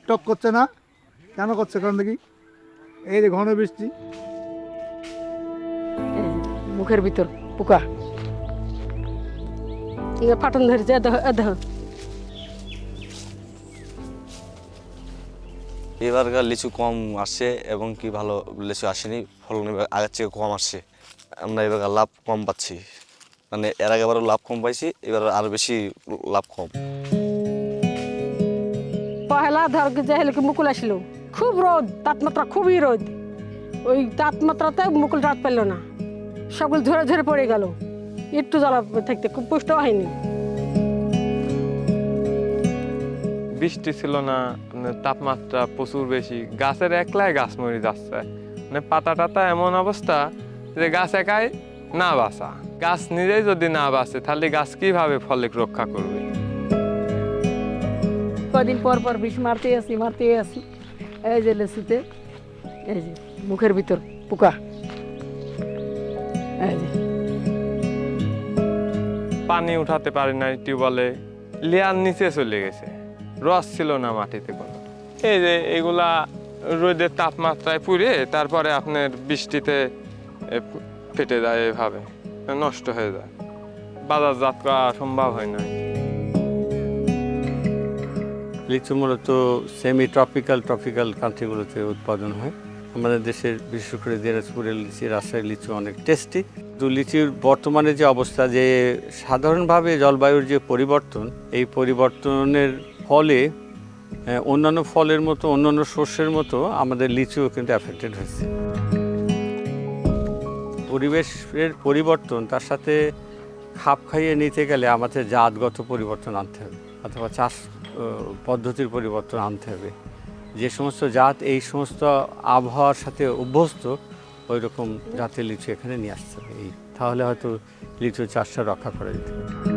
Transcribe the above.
টক করছে না, কেন করছে কারণ দেখি? এই যে ঘন বৃষ্টি, মুখের ভিতর পোকা ফাটন ধরেছে। এবারকার লিচু কম আসছে এবং কি ভালো লিচু আসেনি, ফলন আগের থেকে কম আসছে। আমরা এবার লাভ কম পাচ্ছি, মানে এর আগে এবারও লাভ কম পাইছি, এবার আরো বেশি লাভ কম। পহেলা ধর যে হলে কি মুকুল আসলো, খুব রোদ, তাপমাত্রা খুবই রোদ। ওই তাপমাত্রাতে মুকুল রাত পেল না, সবগুলো ঝরে ঝরে পড়ে গেল, একটু জ্বালা থাকতে খুব পুষ্ট হয়নি। বৃষ্টি ছিল না, তাপমাত্রা প্রচুর বেশি, গাছের একলাই গাছ মরে যাচ্ছে। মানে পাতা টাতা এমন অবস্থা যে গাছ একাই না বাঁচা, গাছ নিজেই যদি না বাঁচে তাহলে গাছ কিভাবে ফলে রক্ষা করবে? কদিন পর পর বিষ মারতে আসি। এই যে লেসুতে এই যে মুখের ভিতর পোকা, এই যে পানি উঠাতে পারি নাই টিউবওয়েলে, লেয়ার নিচে চলে গেছে, রস ছিল না মাটিতে কোনো। এই যে এগুলা রোদের তাপমাত্রায় পুড়ে তারপরে আপনার বৃষ্টিতে ফেটে যায়, এভাবে নষ্ট হয়ে যায়, বাজারজাত করা সম্ভব হয় না। লিচু মূলত সেমি ট্রপিক্যাল কান্ট্রিগুলোতে উৎপাদন হয়। আমাদের দেশের বিশেষ করে দিনাজপুরের লিচি, রাজশাহীর লিচু অনেক টেস্টি। তো লিচির বর্তমানে যে অবস্থা, যে সাধারণভাবে জলবায়ুর যে পরিবর্তন, এই পরিবর্তনের ফলে অন্যান্য ফলের মতো, অন্যান্য শস্যের মতো আমাদের লিচুও কিন্তু অ্যাফেক্টেড হয়েছে। পরিবেশের পরিবর্তন, তার সাথে খাপ খাইয়ে নিতে গেলে আমাদের জাতগত পরিবর্তন আনতে হবে, অথবা চাষ পদ্ধতির পরিবর্তন আনতে হবে। যে সমস্ত জাত এই সমস্ত আবহাওয়ার সাথে অভ্যস্ত, ওই রকম জাতের লিচু এখানে নিয়ে আসতে হবে। তাহলে হয়তো লিচু চাষটা রক্ষা করা যেতে পারে।